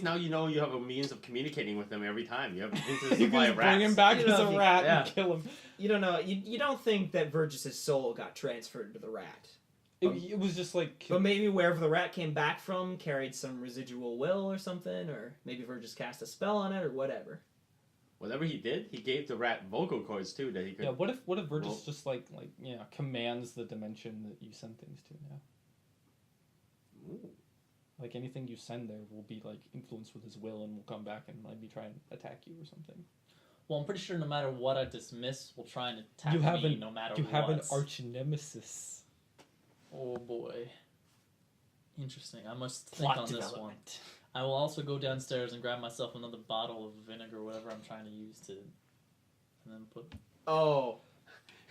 least now you know you have a means of communicating with them every time. You have infinite You supply can of bring him rats. back You as know, a if you- rat yeah. and kill him. You don't know. You don't think that Vergis's soul got transferred to the rat. It was just like... But maybe wherever the rat came back from carried some residual will or something, or maybe Vergis cast a spell on it or whatever. Whatever he did, he gave the rat vocal cords too that he could. Yeah, what if Vergis Well- just commands the dimension that you send things to now? Ooh. Like anything you send there will be like influenced with his will and will come back and maybe try and attack you or something. Well, I'm pretty sure no matter what I dismiss, will try and attack You have me an- no matter You what. have an arch nemesis. Oh boy. Interesting. I must think Plot on this one. development. I will also go downstairs and grab myself another bottle of vinegar or whatever I'm trying to use to... And then put... Oh,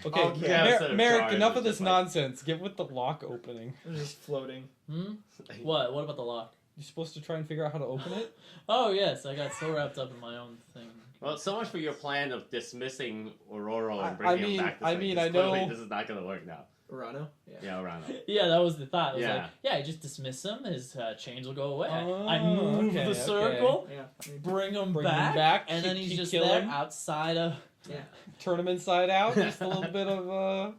Okay, Okay. Yeah, instead of Merek, jars, enough it's of this just like- nonsense. Get with the lock opening. it was just floating. Hmm? What? What about the lock? You're supposed to try and figure out how to open it? Oh, yes. I got so wrapped up in my own thing. Well, so much for your plan of dismissing Aurora I and bringing mean- him back. To I site, mean, 'cause I clearly know- this is not going to work now. Urano? Yeah. Yeah, around. Yeah, that was the thought. It was Yeah. like, yeah, I just dismiss him. His chains will go away. Oh, I move okay, the okay. circle, Yeah. bring him Bring him back, back, and then keep- he's keep just killing there him. outside of... Yeah. Turn him inside out. Just a little bit of,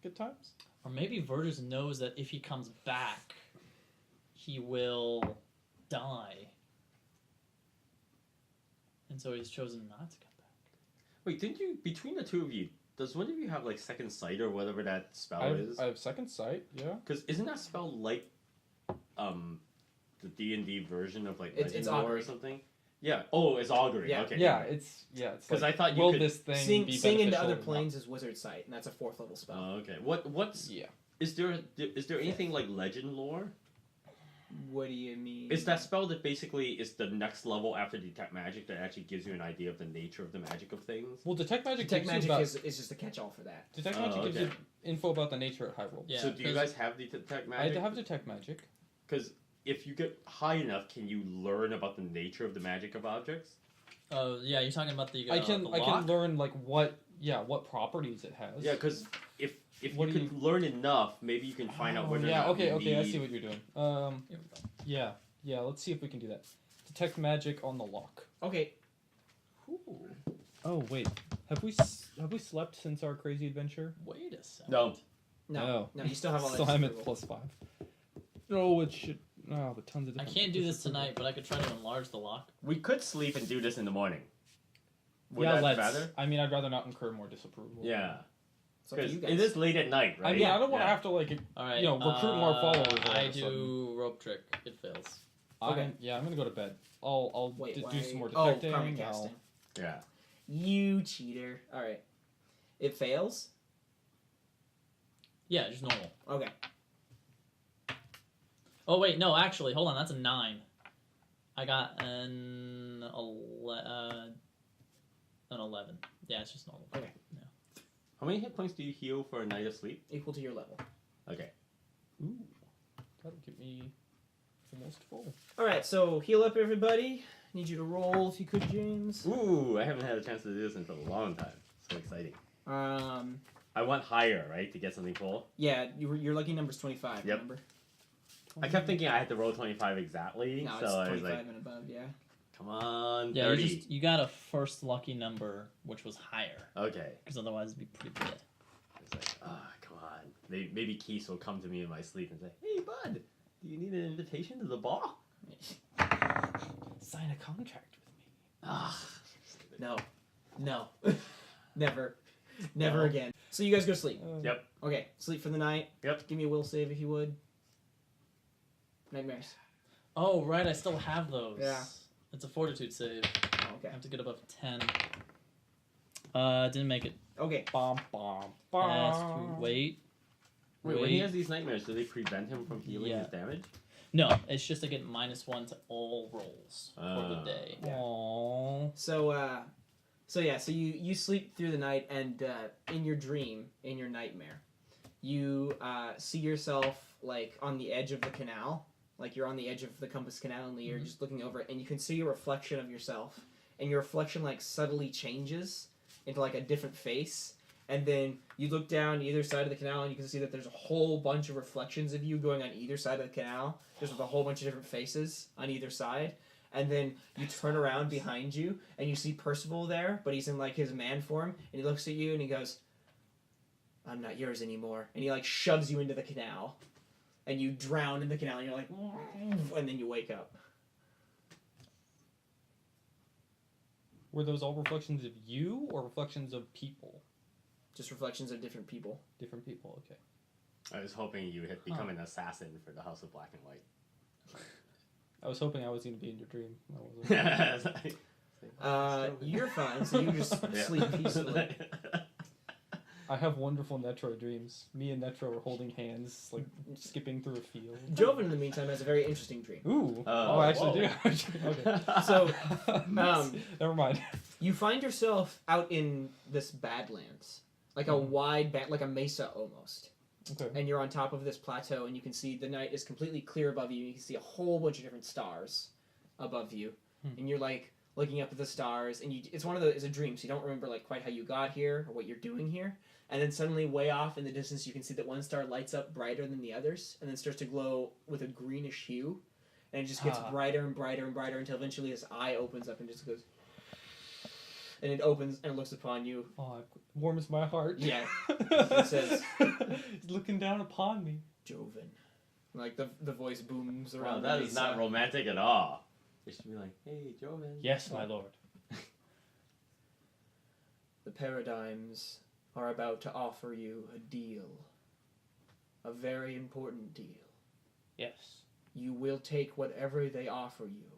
good times. Or maybe Vergis knows that if he comes back, he will die. And so he's chosen not to come back. Wait, didn't you, between the two of you, does one of you have like second sight or whatever that spell is? I have second sight, yeah. Because isn't that spell like the D&D version of like It's Legend Lore or augury. something? Yeah. Oh, it's augury. Yeah. Okay. Yeah, it's Because like, I thought you will could. this thing Seeing be into beneficial other or not? planes is wizard sight, and that's a 4th level spell. Oh, okay. What's Yeah. is there anything like Legend Lore? What do you mean? Is that spell that basically is the next level after Detect Magic that actually gives you an idea of the nature of the magic of things? Well, Detect Magic Detect gives Magic you about... is just a catch-all for that. Detect Oh, Magic gives okay. you info about the nature at high roll. Yeah, So do you 'cause- guys have the Detect Magic? I have Detect Magic. Because if you get high enough, can you learn about the nature of the magic of objects? Oh, yeah, you're talking about the I can lock? learn like what properties it has. Yeah, because if What you do can learn enough, maybe you can find out Oh, whether or yeah, not okay, you I need- see what you're doing. Here we go. Yeah, let's see if we can do that. Detect Magic on the lock. Okay. Ooh, Oh wait, have we slept since our crazy adventure? wait a second. No. No, you still have all that. Still I'm at roll. +5. No, it should. No, but tons of I different. can't do this tonight, but I could try to enlarge the lock. We could sleep and do this in the morning. Would Yeah, that let's. rather? I mean, I'd rather not incur more disapproval. Yeah. It's up to Because you guys. it is late at night, right? I mean, I don't want to Yeah. have to like, All right. you know, recruit more followers. all I of a sudden. do rope trick. It fails. Okay. I'm gonna go to bed. I'll Wait, do some more Oh, detecting. karmic I'll- casting. Yeah. You cheater. All right. It fails. Yeah, just normal. Okay. Oh wait, no, actually, hold on. That's a 9. I got an 11. Yeah, it's just normal. Okay. How many hit points do you heal for a night of sleep? Equal to your level. Okay. Ooh, that'll give me almost full. All right. So heal up, everybody. Need you to roll if you could, James. Ooh, I haven't had a chance to do this in a long time. So exciting. I I want higher, right, to get something full? Yeah, your lucky number's 25. Yep. Remember? I kept thinking I had to roll 25 exactly, No, so it's I was 25 like, and above. Yeah. come on, Yeah, 30. you got a first lucky number, which was higher, Okay. because otherwise it'd be pretty bad. It's like, come on. Maybe Keith will come to me in my sleep and say, hey, bud, do you need an invitation to the ball? Sign a contract with me. Ah. No. No. Never. Never No. again. So you guys go to sleep. Yep. Okay. Sleep for the night. Yep. Give me a will save if you would. Nightmares. Oh, right, I still have those. Yeah. It's a fortitude save. Oh, I okay. have to get above 10. Didn't make it. Okay. Bom, bom, That's bom. wait. Wait, when he has these nightmares, do they prevent him from healing Yeah. his damage? No, it's just I get -1 to all rolls for the day. Yeah. Aww. So you sleep through the night, and in your dream, in your nightmare, you see yourself like on the edge of the canal, like you're on the edge of the compass canal, and you're just looking over it, and you can see a reflection of yourself, and your reflection like subtly changes into like a different face, And then you look down either side of the canal, and you can see that there's a whole bunch of reflections of you going on either side of the canal, just with a whole bunch of different faces on either side. And then you turn around behind you, and you see Percival there, but he's in like his man form, and he looks at you and he goes, "I'm not yours anymore," and he like shoves you into the canal, and you drown in the canal, and you're like, and then you wake up. Were those all reflections of you or reflections of people? Just reflections of different people. Different people, okay. I was hoping you had become an assassin for the House of Black and White. I was hoping I was going to be in your dream. I wasn't. You're fine, so you just sleep peacefully. I have wonderful Netro dreams. Me and Netro are holding hands, like skipping through a field. Jovan, in the meantime, has a very interesting dream. Ooh. I actually do. Okay. So, never mind. you find yourself out in this Badlands. Like a wide, like a mesa almost. Okay. And you're on top of this plateau, and you can see the night is completely clear above you. You can see a whole bunch of different stars above you. And you're like looking up at the stars, and it's a dream, so you don't remember like quite how you got here or what you're doing here. And then suddenly, way off in the distance, you can see that one star lights up brighter than the others, and then starts to glow with a greenish hue, and it just gets brighter and brighter and brighter until eventually his eye opens up and just goes. And it opens and looks upon you. Oh, it warms my heart. Yeah. It says, "He's looking down upon me." Jovan. Like the voice booms Wow, around. that the is not mesa. romantic at all. It should be like, "Hey, Jovan." Yes, my lord. The paradigms are about to offer you a deal. A very important deal. Yes. You will take whatever they offer you,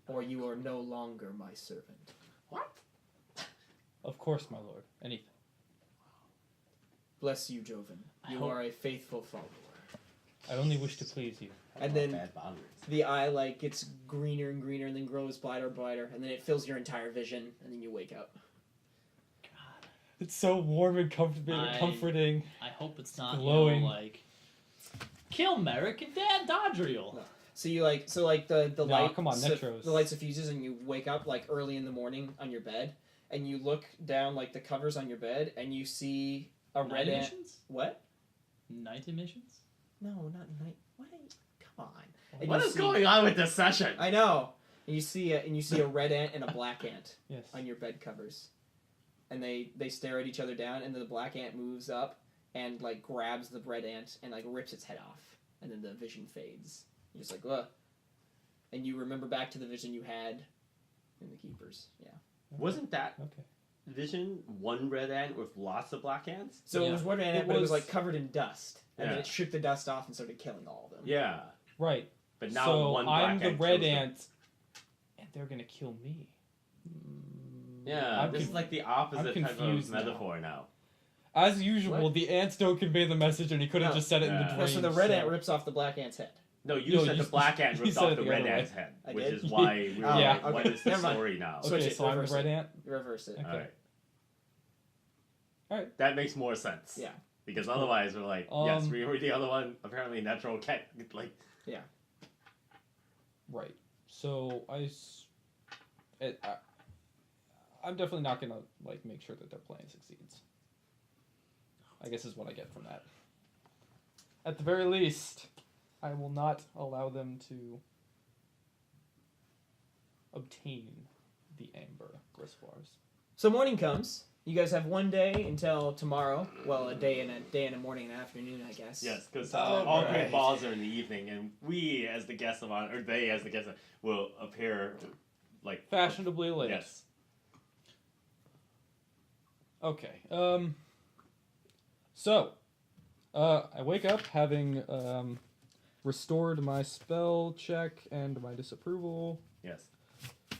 or you are no longer my servant. What? Of course, my lord. Anything. Bless you, Jovan. You are a faithful follower. I only wish to please you. And then bad boundaries. the eye like gets greener and greener, and then grows brighter and brighter, and then it fills your entire vision, and then you wake up. It's so warm and comforting. I hope it's not glowing. like kill Merek and Dodriel. No. So you the No, light come on, Netros. the light suffuses, and you wake up like early in the morning on your bed, and you look down like the covers on your bed, and you see a red ant. Emissions? What? Night emissions? No, not night. What? Come on. And What you is see- going on with this session? I know. And you see a red ant and a black ant Yes. on your bed covers, and they stare at each other down, and then the black ant moves up and like grabs the red ant and like rips its head off, and then the vision fades. You're just like, ugh. And you remember back to the vision you had in the Keepers. Yeah. Wasn't that Okay. vision one red ant with lots of black ants? So it Yeah. was one red ant, It but it was was- like covered in dust, and then Yeah. it shook the dust off and started killing all of them. Yeah, Right. but now so one black I'm the ant red kills them. ant, and they're gonna kill me. Yeah, I'm this is conf- like the opposite type of confused now. metaphor now. As usual, What? the ants don't convey the message, and he could have No. just said it in the Yeah. No, dream. so the red ant rips off the black ant's head. No, you No, said you the black ant you ripped said off it the the red other way. ant's head, I which did? is why we were Yeah. like, what Okay, is the never mind. story now? Switch Okay, it, so I'm the reverse red it. ant. Reverse it. Okay. Alright. That makes more sense. Yeah. Because otherwise we're like, yes, we were the other one. Apparently natural cat, like... Right. So I'm definitely not gonna like make sure that their plan succeeds. I guess is what I get from that. At the very least, I will not allow them to obtain the amber reservoirs. So morning comes. You guys have one day until tomorrow. Well, a day and a morning and an afternoon, I guess. Yes, because Oh, all right. great balls are in the evening, and we, as the guests of honor, or they, as the guests, will appear, like... Fashionably late. Yes. Okay. So, I wake up having restored my spell check and my disapproval. Yes.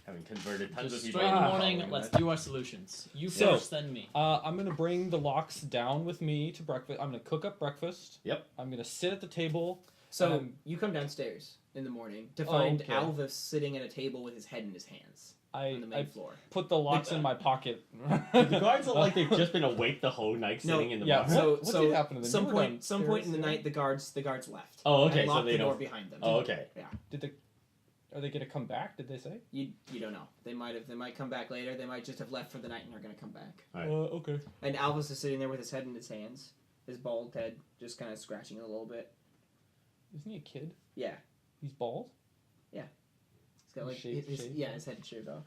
Having converted tons Just of people. straight in the Ah. morning, following let's that. do our solutions. You So- first, then me. I'm gonna bring the locks down with me to breakfast. I'm gonna cook up breakfast. Yep. I'm gonna sit at the table. So you come downstairs in the morning to find okay. Alvis sitting at a table with his head in his hands on the main I floor. put the locks in my pocket. The guards look like they've just been awake the whole night, No, sitting in the yeah, bar. what So did happen to them? some You were point in the downstairs, night the guards left. Oh, okay, And so locked they the door don't... behind them. Oh, okay. Did the Are they gonna come back? Did they say? You don't know. They might come back later. They might just have left for the night and are gonna come back. Alright. Okay. And Albus is sitting there with his head in his hands, his bald head just kind of scratching a little bit. Isn't he a kid? Yeah. He's bald. He's got like Shaved- his shaved? his head shaved off.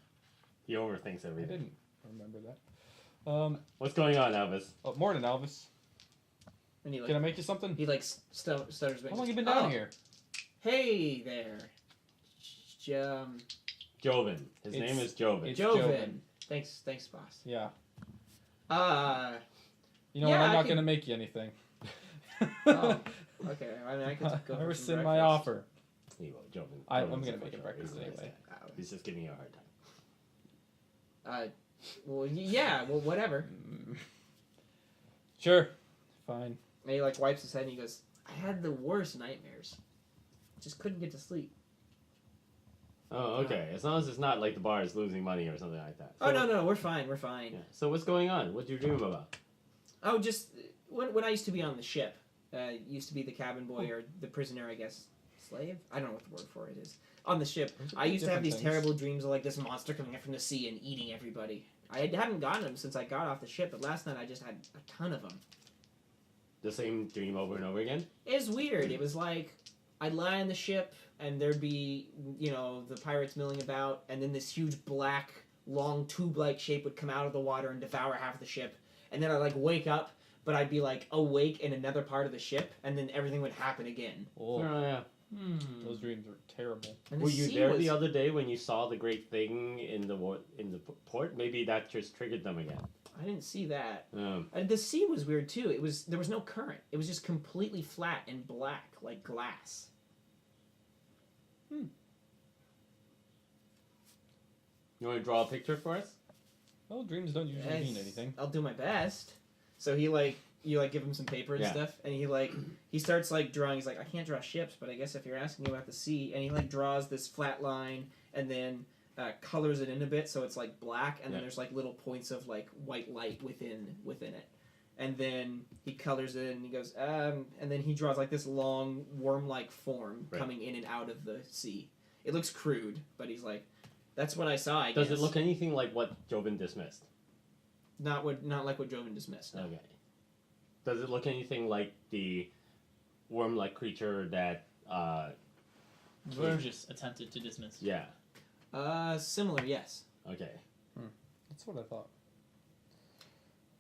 He overthinks I everything. didn't remember that. What's going on, Elvis? Oh, morning, Elvis. And he like Can I make you something? he like stutters. How long you been down here? Hey there, Jovan. His It's- name is Jovan. it's Jovan. Jovan. Thanks, boss. Yeah. Yeah, You know what? I'm I not can- gonna make you anything. Oh, okay. I mean, I could go. I for some rescind my breakfast. offer. He will, Jovan. I'm Jovan's gonna a make him pushover. breakfast He's a nice anyway. guy. He's just giving you a hard time. Well, yeah. Well, whatever. Sure. Fine. And he like wipes his head and he goes, "I had the worst nightmares. Just couldn't get to sleep." Oh, okay. As long as it's not like the bar is losing money or something like that. Oh So- no, we're fine. We're fine. Yeah. So what's going on? What do you dream about? Oh, just when I used to be on the ship, used to be the cabin boy or the prisoner, I guess, slave. I don't know what the word for it is. On the ship, Those are I used to have different these things. terrible dreams of like this monster coming up from the sea and eating everybody. I haven't gotten them since I got off the ship, but last night I just had a ton of them. The same dream over and over again? It was weird. It was like I'd lie on the ship and there'd be, the pirates milling about, and then this huge black, long tube-like shape would come out of the water and devour half the ship. And then I'd like wake up, but I'd be like awake in another part of the ship, and then everything would happen again. Oh, Yeah. those dreams are terrible. And Were the you sea there was- the other day when you saw the great thing in the port? Maybe that just triggered them again. I didn't see that. Um, The sea was weird too. There was no current. It was just completely flat and black, like glass. you want to draw a picture for us? Well, dreams don't usually Yes, mean anything. I'll do my best. So you give him some paper and Yeah. stuff, and he starts like drawing. He's like, I can't draw ships, but I guess if you're asking about the sea, and he like draws this flat line and then colors it in a bit so it's like black, and then Yeah. there's like little points of like white light within it, and then he colors it and he goes, and then he draws like this long worm-like form Right. coming in and out of the sea. It looks crude, but he's like, that's what I saw. I Does guess. it look anything like what Jovan dismissed? not like what Jovan dismissed? No. Okay. Does it look anything like the worm-like creature that? Vergis attempted to dismiss. Yeah. Similar, yes. Okay. That's what I thought.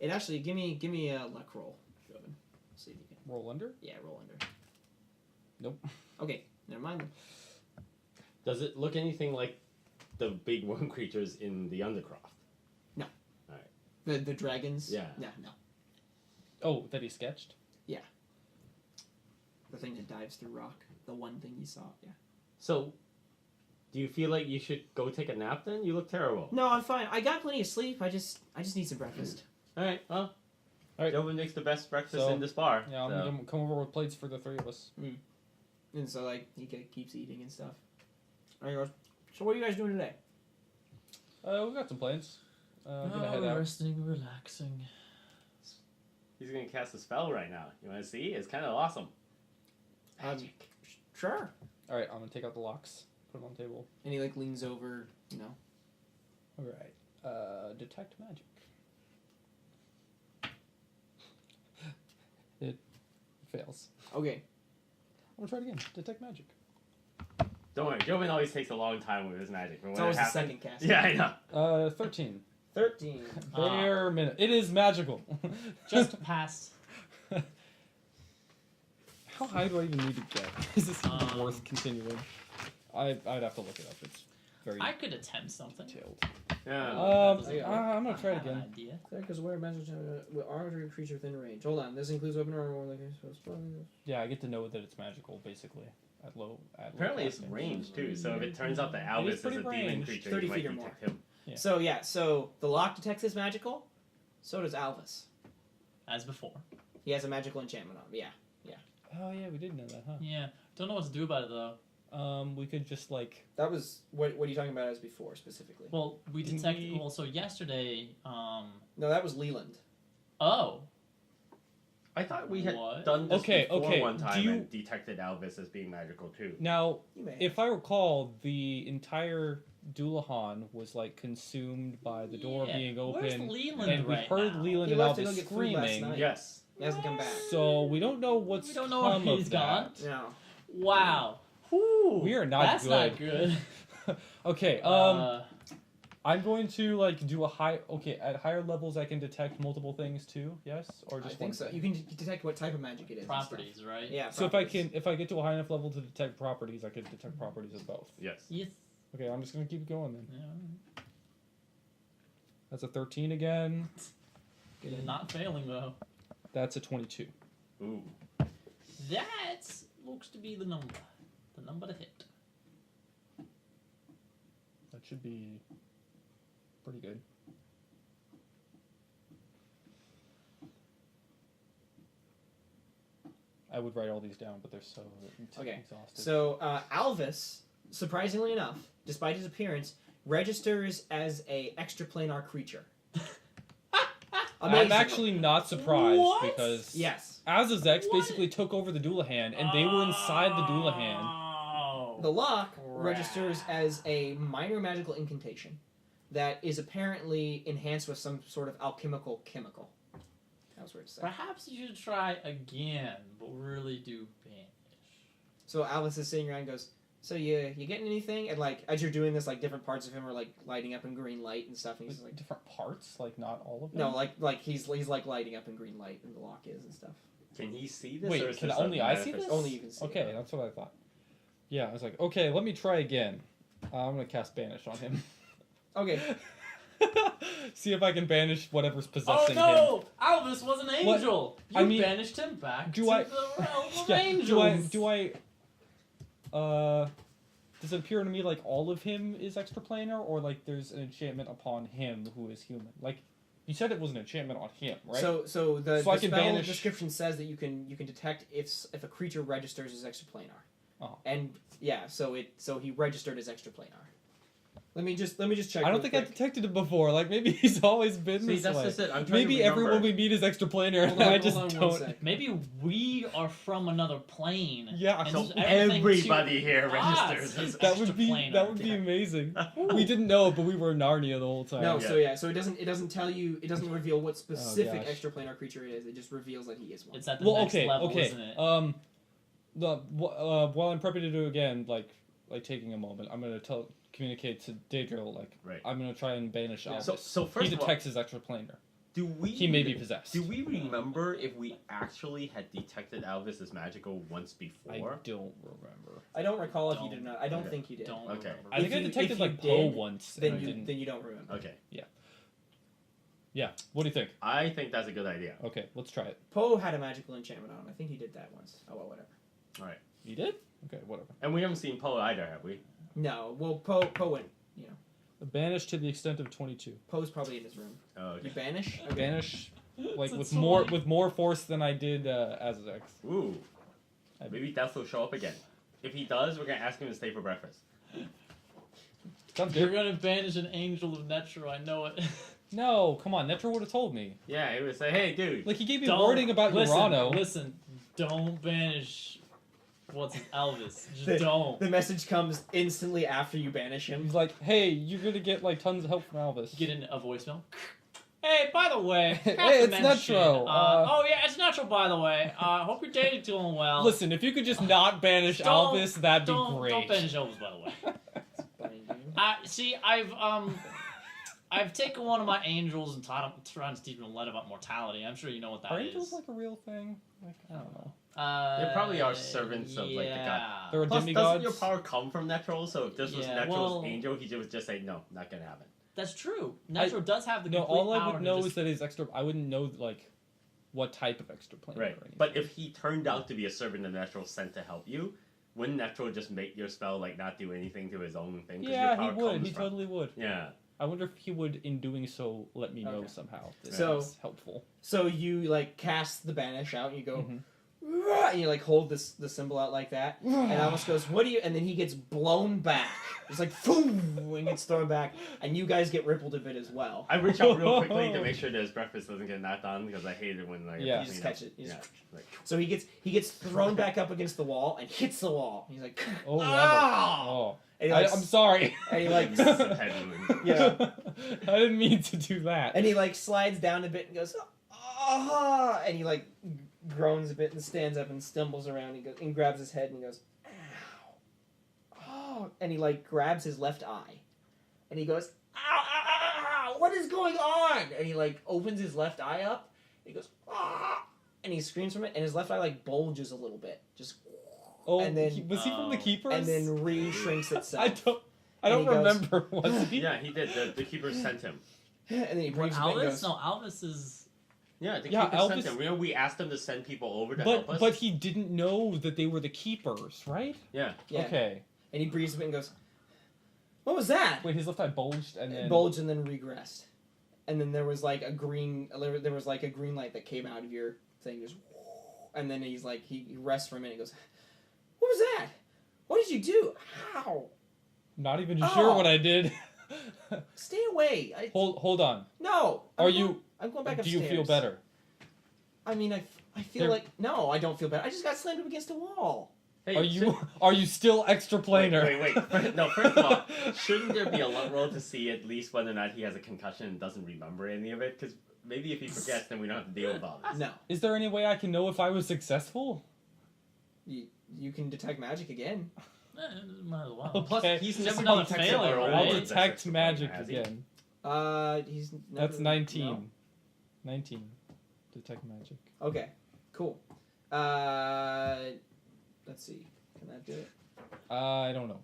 It actually give me a luck roll, Jovan. See if you can. Roll under? Yeah, roll under. Nope. Okay, never mind. Does it look anything like the big worm creatures in the Undercroft? The dragons. Yeah. No. Oh, that he sketched? The thing that dives through rock. The one thing you saw. Yeah. So, do you feel like you should go take a nap then? You look terrible. No, I'm fine. I got plenty of sleep. I just need some breakfast. Alright, well. Alright. Jovan makes the best breakfast So, in this bar. Yeah, I'm so. gonna come over with plates for the three of us. And so like he keeps eating and stuff. Alright, so what are you guys doing today? We got some plans. Gonna head out. Resting, relaxing. He's gonna cast a spell right now. You wanna see? It's kind of awesome. Magic. Sure. Alright, I'm gonna take out the locks, put them on the table. And he like leans over, Alright. Detect magic. It fails. Okay. I'm gonna try it again. Detect magic. Don't worry, Jovan always takes a long time with his magic. But when It's always it the happens, second cast. yeah, I know. 13. 13. Bare minute. It is magical. Just passed. How high do I even need to get? Is this even worth Um, continuing? I'd have to look it up. It's very I could attempt something. detailed. Yeah. I'm gonna try it I have an again. idea. Because aware magic with arbitrary creature within range. Hold on, this includes weapon armor. Yeah, I get to know that it's magical, basically. At low Apparently it's casting. range too, so if it turns out that It Albus is is a pretty demon ranged. creature, 30 you might feet or detect him. Yeah. So the lock detects is magical. So does Alvis. As before. He has a magical enchantment on him. Yeah. Oh yeah, we did know that, huh? Yeah. Don't know what to do about it though. We could just like That was what are you talking about as before specifically? Well, we Didn't detected. we- Well, so yesterday. No, that was Leland. Oh. I thought we had What? done this Okay, before okay, one do time you- and detected Alvis as being magical too. Now, You may. if I recall, the entire Doulahan was like consumed by the door Yeah. being Where's open, Leland and we right heard now? Leland He and left to go Alvis get food last screaming. night. Yes. He hasn't come back. So we don't know what's We don't know come where of he's that. No. Wow. Whew. We are not That's good. not good. Okay, I'm going to like do a high. Okay, at higher levels, I can detect multiple things too. Yes, or I just think one so. thing? You can detect what type of magic it is. and stuff. properties, right? Yeah. So properties. if I get to a high enough level to detect properties, I can detect properties of both. Yes. Yes. Okay, I'm just gonna keep going then. Yeah. That's a 13 again. You're not failing though. That's a 22. Ooh. That looks to be the number to hit. That should be pretty good. I would write all these down, but they're so Okay. exhausted. So Alvis, surprisingly enough, despite his appearance, registers as a extraplanar creature. I'm Amazingly. actually not surprised What? because Yes. Azazex What? basically took over the Doulahan, and they were inside the Doulahan. Oh. The lock Crap. registers as a minor magical incantation that is apparently enhanced with some sort of alchemical chemical. That was weird to say. Perhaps you should try again, but really do banish. So Alvis is sitting around and goes, "So you getting anything?" And like as you're doing this, like different parts of him are like lighting up in green light and stuff. And he's Like, like, different parts, like not all of them. "No, like he's like lighting up in green light, and the lock is and stuff." Can he see this? Wait, or is can this only a I see manifest- this? Only you can see. Okay, it. that's what I thought. Yeah, I was like, okay, let me try again. I'm gonna cast Banish on him. Okay. See if I can banish whatever's Oh possessing him. no! Alvis was an angel. You I mean, banished him back do to I- the realm of Yeah, angels. does it appear to me like all of him is extraplanar, or like there's an enchantment upon him who is human? Like, you said it was an enchantment on him, right? So the So I can spell banish- description says that you can detect if a creature registers as extraplanar. Oh. And yeah, so he registered as extraplanar. Let me just check. I don't real think I quick. detected it before. Like, maybe he's always been See, this that's way. just it. I'm trying Maybe to remember. everyone we meet is extraplanar, Hold and on, I just hold on one don't. sec. Maybe we are from another plane. Yeah, and So just everything everybody to here us registers is as that would be extraplanar. amazing. We didn't know, but we were in Narnia the whole time. No, Yeah. so it doesn't tell you, it doesn't reveal what specific gosh. extraplanar creature it is. It just reveals that he is one. It's at the Well, next okay, level, okay. isn't it? While I'm prepping to do it again, like taking a moment, I'm gonna communicate to Daedriel, like, Right. I'm gonna try and banish Albus. So first He of all, detects his extraplanar. do we? He may be possessed. Do we remember if we actually had detected Alvis as magical once I before? don't remember. I don't recall if you Don't. did not. I don't Okay. think you did. Don't Okay. remember. I think I you- detected if you like Poe did, once. Then and I you didn't. then you don't remember. Okay. Yeah. What do you think? I think that's a good idea. Okay, let's try it. Poe had a magical enchantment on him. I think he did that once. Oh well, whatever. All right. You did? Okay, whatever. And we haven't seen Poe either, have we? No, well Poe went. Banish to the extent of 22. Poe's probably in his room. Oh, You okay. banish. Okay. Banish, like It's with a more toy. with more force than I did Azazex. Ooh. Maybe Death will show up again. If he does, we're gonna ask him to stay for breakfast. Sounds You're good. gonna banish an angel of Netro, I know it. No, come on. Netro would have told me. Yeah, he would say, "Hey, dude." Like he gave me Don't- warning about listen, Urano. Listen, don't banish Elvis. Just The- don't. The message comes instantly after you banish him. He's like, hey, you're gonna get like tons of help from Albus. Get in a voicemail. Hey, by the way, Hey, forgot to it's mention, Netro, oh yeah, it's Netro. By the way, hope your day is going well. Listen, if you could just not banish Don't- Albus, that'd be don't great. banish Elvis, by the way. Funny, dude. See, I've taken one of my angels and trying to teach him a lot about mortality. I'm sure you know what that Are is. angels like a real thing? Like, I don't know. They probably are servants of, like, the god. yeah. They're Plus, demigods. doesn't your power come from Netrol? So if this was Yeah, Netrol's well- angel, he would just say, "No, not gonna happen." That's true. Netro does have the No, complete all I power would to know just- is that he's extra. I wouldn't know like what type of extra plane. Right. Or anything. But if he turned out to be a servant of Netrol sent to help you, wouldn't Netrol just make your spell like not do anything to his own thing? 'Cause your yeah, power he would. comes He from- totally would. Yeah. I wonder if he would, in doing so, let me know Okay. somehow. That So- that's helpful. So you like cast the banish out and you go, Mhm. and you like hold the symbol out like that, and Alvis goes, "What do you?" And then he gets blown back. It's like boom, and gets thrown back, and you guys get rippled a bit as well. I reach out real quickly to make sure that his breakfast doesn't get knocked on because I hate it when like Yeah. You just catch it. You Yeah. just- So he gets thrown back up against the wall and hits the wall. He's like, Oh, "Ah!" oh. And he like, I'm sorry. and he like, Some head wound. yeah, I didn't mean to do that. and he like slides down a bit and goes, "Ah!" And he like groans a bit and stands up and stumbles around and goes and grabs his head and he goes, "Ow, oh!" And he like grabs his left eye, and he goes, "Ow, ow, ow, ow, what is going on?" And he like opens his left eye up. And he goes, "Ah!" And he screams from it, and his left eye like bulges a little bit, just Oh, and then- was he from the Oh. Keepers? and then re-shrinks itself. I don't And he goes- remember. Was he? Yeah, he did. The keeper sent him. And then he What, breathes a bit and Alvis? goes, No, Alvis is. Yeah, the Yeah, keeper Elvis- sent him. Remember we asked him to send people over to help us? But he didn't know that they were the Keepers, right? Yeah. yeah. Okay. And he breathes a bit and goes, "What was that?" Wait, his left eye bulged and then Bulged and then regressed. And then there was like a green light that came out of your thing, just, and then he's like he rests for a minute and goes, "What was that? What did you do? Ow! Not even Oh. sure what I did. Stay away! hold on. No! Are I'm going back Do upstairs. you feel better? I mean, I feel There- like no, I don't feel better. I just got slammed up against a wall. Hey, Are you still extra planar? Wait. No, first of all, shouldn't there be a luck roll to see at least whether or not he has a concussion and doesn't remember any of it? Because maybe if he forgets, then we don't have to deal with all this. No, Is there any way I can know if I was successful? you can detect magic again. Might as well. Okay. Plus, he's Just never another detected failure, our right? I'll own detect extra planar, magic has he? again. He's never, That's 19. no. 19. Detect magic. Okay, cool. Let's see. Can that do it? I don't know.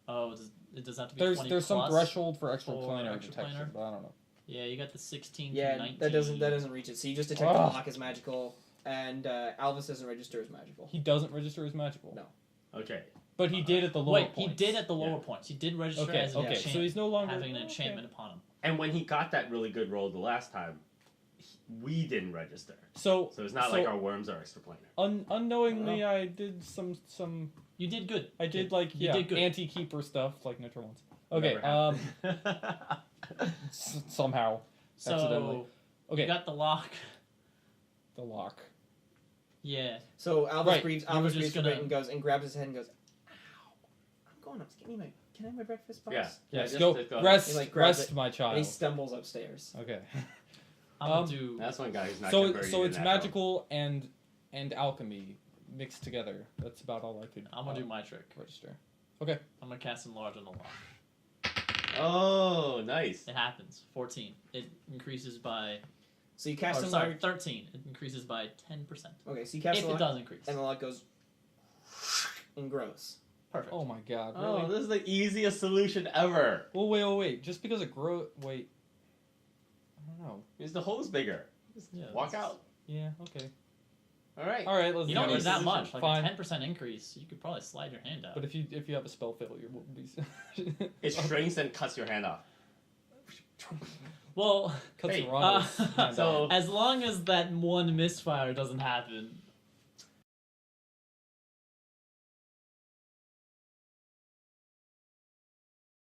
Oh, it does have to be 20 There's some plus? threshold for extra or planar extra detection, planar? but I don't know. Yeah, you got the 16 Yeah, to 19. that doesn't reach it. So you just detect the Ugh. block as magical, and Alvis doesn't register as magical. He doesn't register as magical. No. Okay. But he did at the lower Wait, points. he did at the lower Yeah. points. He did register Okay, as an okay. enchantment, So he's no longer having an okay. enchantment upon him. And when he got that really good roll the last time, we didn't register. So So it's not like our worms are extra planar. unknowingly, I did some. You did good. I did like You did good. anti-keeper stuff like neutral ones. Okay. Never happened. Somehow accidentally. So Okay. you got the lock. The lock. Yeah. So Alvis Right, breathes. you were Alvis just breathes a gonna- bit and goes and grabs his head and goes, "Ow! I'm going up. Can I have my breakfast box?" Yeah. Yes. just Go go- rest. He, like, grabs Rest, it, my And he child. stumbles upstairs. Okay. I'm Um, gonna do. That's one guy who's not So converted so in it's that magical and alchemy mixed together. That's about all I could. I'm gonna do my trick. register. I'm gonna cast enlarge on the lock. Oh, nice. It happens. 14. It increases by. So you cast Or, him. sorry, 13. It increases by 10%. Okay, so you cast If the it lock, does increase. and the lock goes and grows. Perfect. Oh my god. Really? Oh, this is the easiest solution ever. Well, wait. Just because it grow. Wait. I don't know. Is the hole's bigger? Just Yeah, walk that's- out. Yeah. Okay. All right. All right. Let's. You do don't it. need that much. Like Fine. a 10% increase, you could probably slide your hand out. But if you have a spell failure, we'll be. It shrinks and cuts your hand off. Cuts Hey, Ronald's hand so- off. as long as that one misfire doesn't happen,